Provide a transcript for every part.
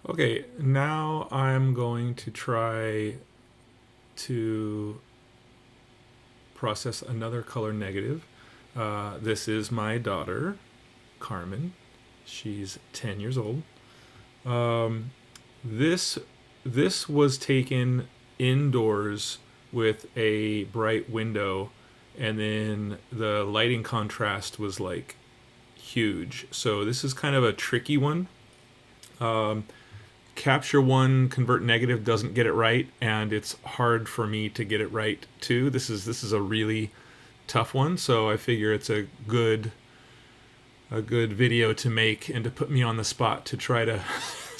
Okay, now I'm going to try to process another color negative. This is my daughter, Carmen. She's 10 years old. Um, this this was taken indoors with a bright window, and then the lighting contrast was like huge. So this is kind of a tricky one. Um, Capture One Convert Negative doesn't get it right, and it's hard for me to get it right too. This is a really tough one, so I figure it's a good video to make and to put me on the spot to try to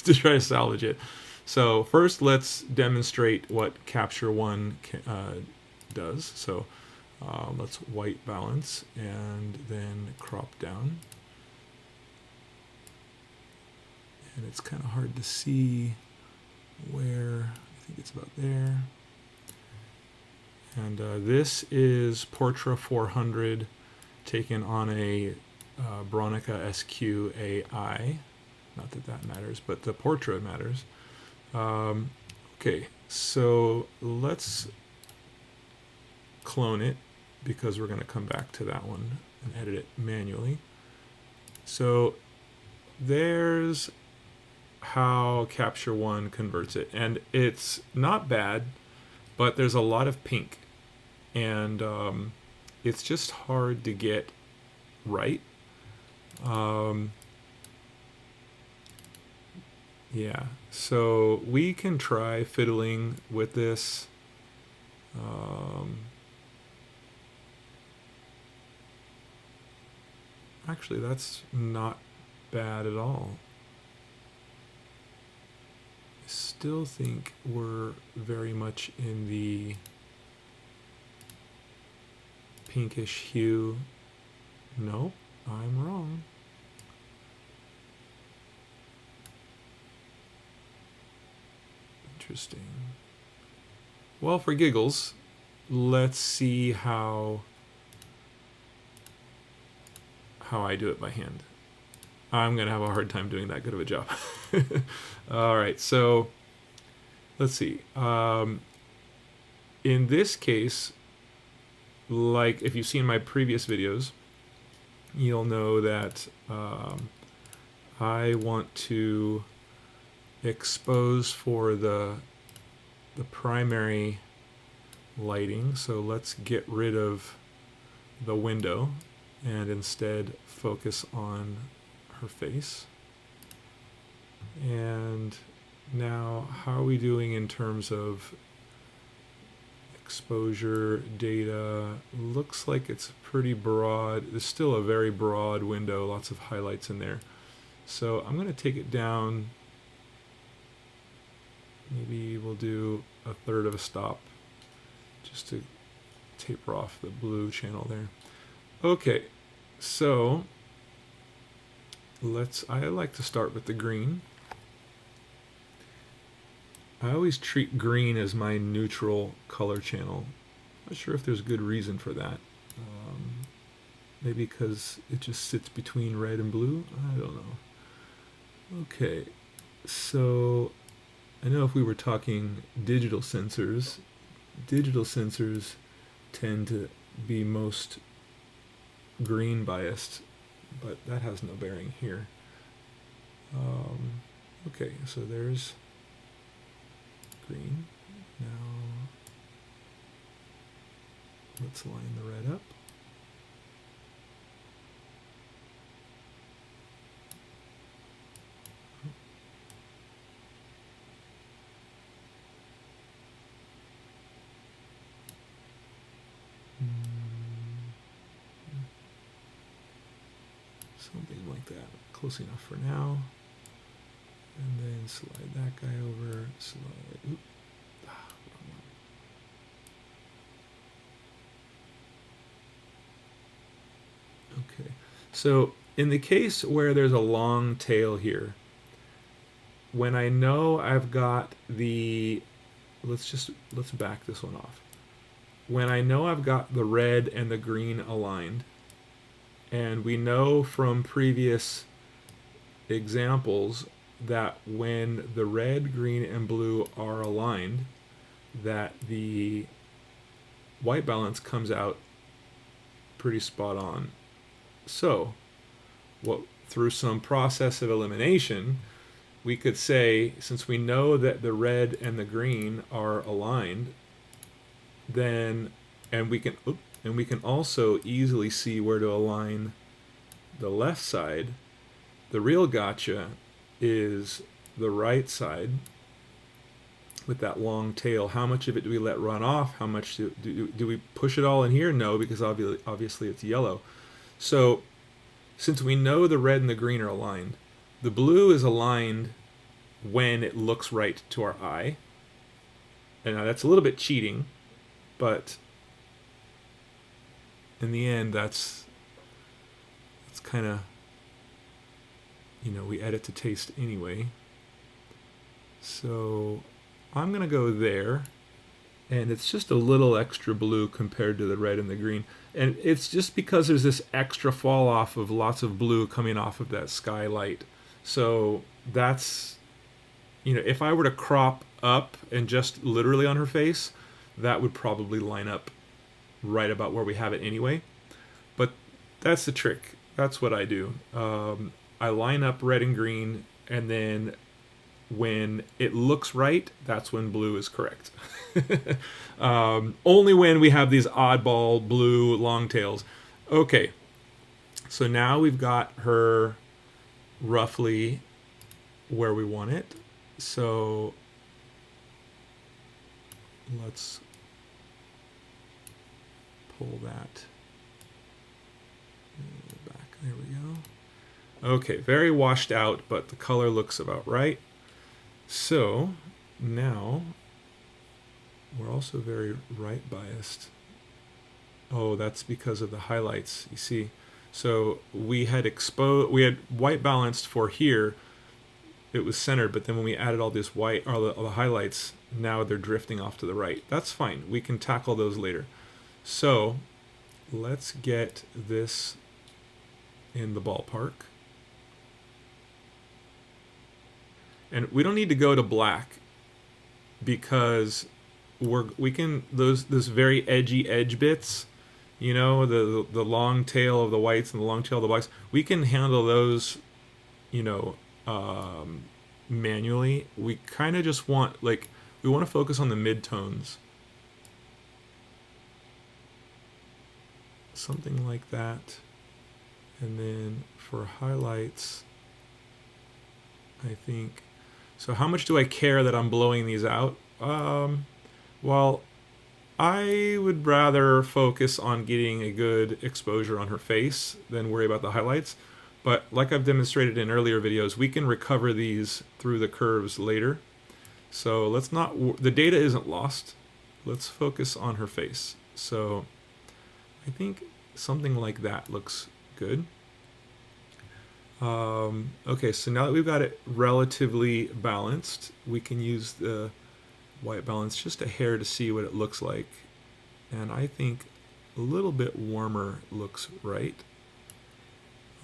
to try to salvage it. So first, let's demonstrate what Capture One does. So let's white balance and then crop down. And it's kind of hard to see where. I think it's about there. And this is Portra 400 taken on a Bronica SQ-AI. Not that that matters, but the Portra matters. Okay, so let's clone it because we're going to come back to that one and edit it manually. So there's how Capture One converts it, and it's not bad, but there's a lot of pink, and it's just hard to get right. Yeah, so we can try fiddling with this. Actually, that's not bad at all. I still think we're very much in the pinkish hue. Nope, I'm wrong. Interesting. Well, for giggles, let's see how I do it by hand. I'm going to have a hard time doing that good of a job. All right, so let's see. In this case, like if you've seen my previous videos, you'll know that I want to expose for the primary lighting. So let's get rid of the window and instead focus on her face. And now, how are we doing in terms of exposure data? Looks like it's pretty broad. There's still a very broad window, lots of highlights in there. So I'm going to take it down. Maybe we'll do a third of a stop just to taper off the blue channel there. Okay, so I like to start with the green. I always treat green as my neutral color channel. Not sure if there's a good reason for that. Maybe because it just sits between red and blue? I don't know. Okay, so I know if we were talking digital sensors tend to be most green biased, but that has no bearing here. Okay, so there's green. Now let's line the red up. Something like that. Close enough for now. And then slide that guy over. Slide. Wrong one. Okay. So in the case where there's a long tail here, when I know I've got the, let's back this one off. When I know I've got the red and the green aligned, and we know from previous examples that when the red, green, and blue are aligned, that the white balance comes out pretty spot on. So, through some process of elimination, we could say, since we know that the red and the green are aligned, then and we can also easily see where to align the left side. The real gotcha is the right side with that long tail. How much of it do we let run off? How much do we push it all in here? No, because obviously it's yellow. So since we know the red and the green are aligned, the blue is aligned when it looks right to our eye. And now that's a little bit cheating, but in the end, that's kind of, we edit to taste anyway. So I'm going to go there, and it's just a little extra blue compared to the red and the green. And it's just because there's this extra fall off of lots of blue coming off of that skylight. So that's, if I were to crop up and just literally on her face, that would probably line up right about where we have it anyway. But that's the trick. That's what I do. I line up red and green, and then when it looks right, that's when blue is correct. Only when we have these oddball blue long tails. Okay, so now we've got her roughly where we want it. So let's pull that back. There we go. Okay, very washed out, but the color looks about right. So now we're also very right biased. Oh, that's because of the highlights, you see. So we had white balanced for here. It was centered, but then when we added all this white, or all the highlights, now they're drifting off to the right. That's fine. We can tackle those later. So let's get this in the ballpark. And we don't need to go to black because we can those very edgy edge bits, the long tail of the whites and the long tail of the blacks. We can handle those, manually. We kind of just want we want to focus on the midtones, something like that. And then for highlights, I think. So how much do I care that I'm blowing these out? Well, I would rather focus on getting a good exposure on her face than worry about the highlights. But like I've demonstrated in earlier videos, we can recover these through the curves later. So let's not, the data isn't lost. Let's focus on her face. So I think something like that looks good. Okay, so now that we've got it relatively balanced, we can use the white balance just a hair to see what it looks like. And I think a little bit warmer looks right.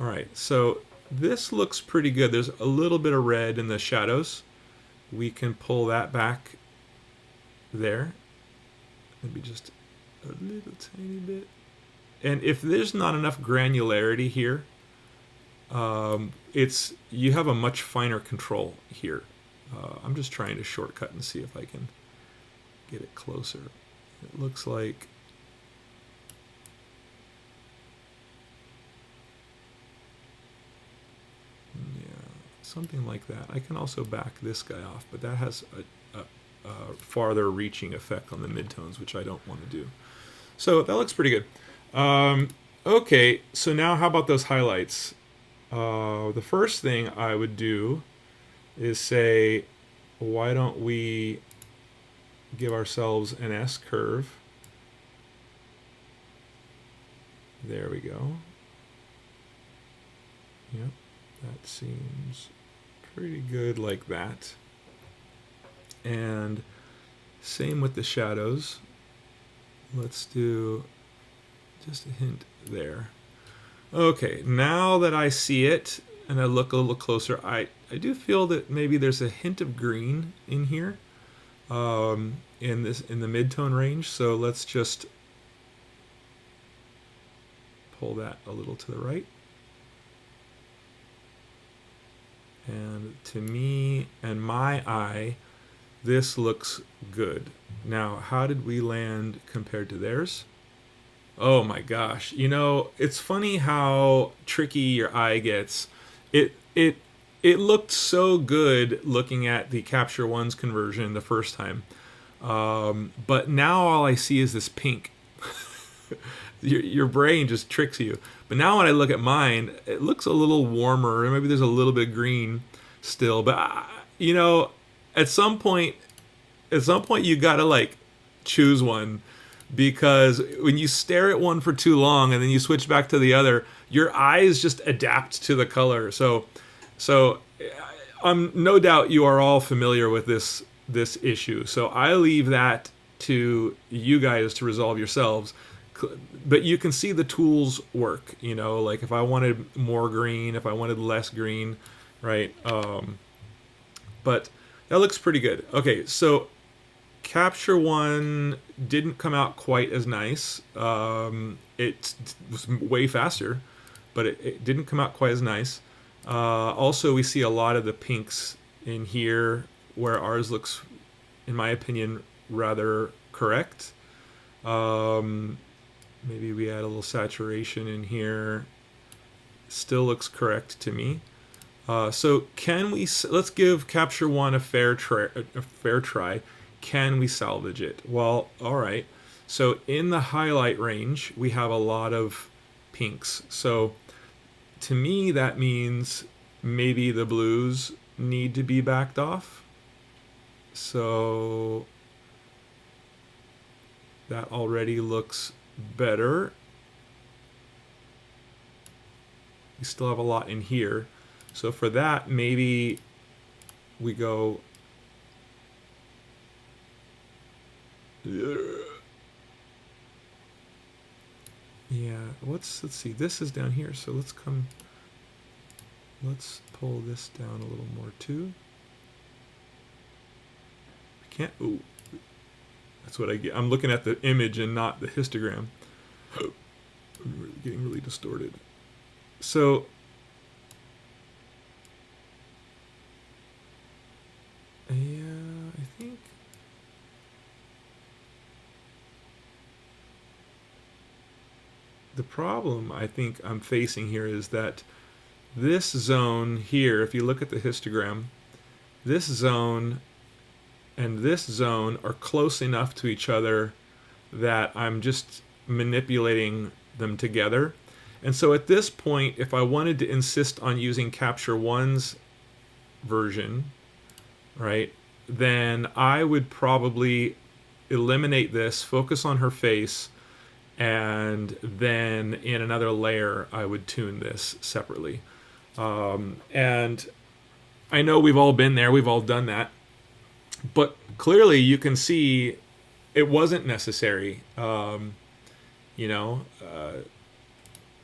All right, so this looks pretty good. There's a little bit of red in the shadows. We can pull that back there. Maybe just a little tiny bit. And if there's not enough granularity here, you have a much finer control here. I'm just trying to shortcut and see if I can get it closer. It looks like something like that. I can also back this guy off, but that has a farther reaching effect on the midtones, which I don't want to do. So that looks pretty good. Okay, so now how about those highlights? The first thing I would do is say, why don't we give ourselves an S curve? There we go. Yep, that seems pretty good like that. And same with the shadows. Let's do just a hint there. Okay, now that I see it and I look a little closer, I do feel that maybe there's a hint of green in here, in the mid-tone range. So let's just pull that a little to the right. And to me and my eye, this looks good. Now, how did we land compared to theirs? Oh my gosh. You know, it's funny how tricky your eye gets. It it it looked so good looking at the Capture One's conversion the first time. But now all I see is this pink. Your brain just tricks you. But now when I look at mine, it looks a little warmer. Maybe there's a little bit of green still. But you know, at some point, you gotta like choose one, because when you stare at one for too long and then you switch back to the other, your eyes just adapt to the color. So no doubt you are all familiar with this issue. So I leave that to you guys to resolve yourselves. But you can see the tools work. You know, like if I wanted more green, if I wanted less green, right? But that looks pretty good. Okay, so Capture One didn't come out quite as nice. It was way faster, but it didn't come out quite as nice. Also, we see a lot of the pinks in here, where ours looks, in my opinion, rather correct. Maybe we add a little saturation in here. Still looks correct to me. So let's give Capture One a fair try. Can we salvage it? Well, all right. So in the highlight range, we have a lot of pinks. So to me, that means maybe the blues need to be backed off. So that already looks better. We still have a lot in here. So for that, maybe we go... Yeah, let's see. This is down here, so let's pull this down a little more too. I can't... Ooh. That's what I get. I'm looking at the image and not the histogram. I'm getting really distorted. So yeah, I think the problem I think I'm facing here is that this zone here, if you look at the histogram, this zone and this zone are close enough to each other that I'm just manipulating them together. And so at this point, if I wanted to insist on using Capture One's version, right, then I would probably eliminate this, focus on her face, and then in another layer, I would tune this separately. And I know we've all been there, we've all done that. But clearly you can see it wasn't necessary. You know,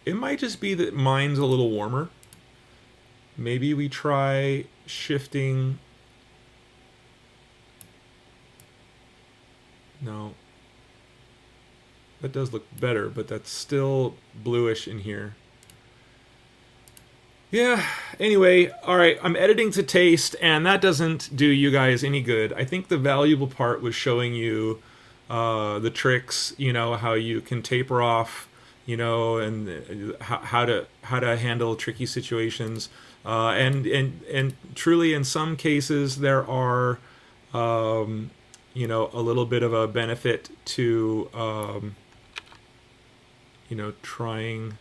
it might just be that mine's a little warmer. Maybe we try shifting. No. That does look better, but that's still bluish in here. Yeah, anyway, all right, I'm editing to taste, and that doesn't do you guys any good. I think the valuable part was showing you the tricks, you know, how you can taper off, you know, and how to handle tricky situations. And truly, in some cases, there are, you know, a little bit of a benefit to, you know, trying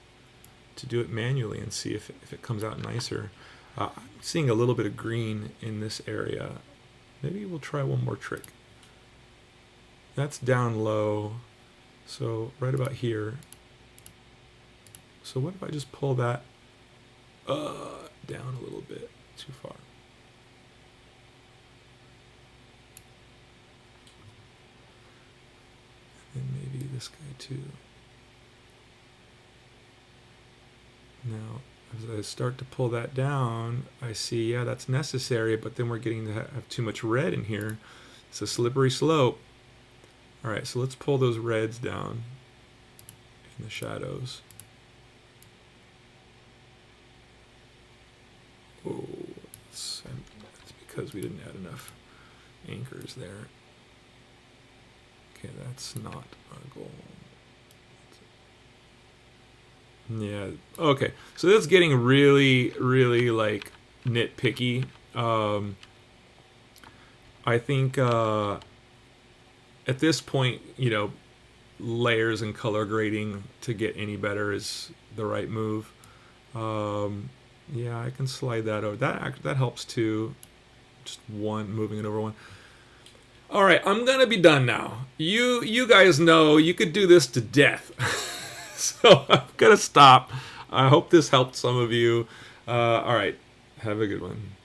to do it manually and see if it comes out nicer. I'm seeing a little bit of green in this area. Maybe we'll try one more trick. That's down low, so right about here. So what if I just pull that down a little bit too far? And maybe this guy too. Now, as I start to pull that down, I see, yeah, that's necessary, but then we're getting to have too much red in here. It's a slippery slope. All right, so let's pull those reds down in the shadows. Oh, it's because we didn't add enough anchors there. Okay, that's not our goal. Yeah, okay. So that's getting really, really like nitpicky. I think at this point, you know, layers and color grading to get any better is the right move. Yeah, I can slide that over. That helps too. Just one, moving it over one. All right, I'm gonna be done now. You guys know you could do this to death. So I'm gonna stop. I hope this helped some of you. All right, have a good one.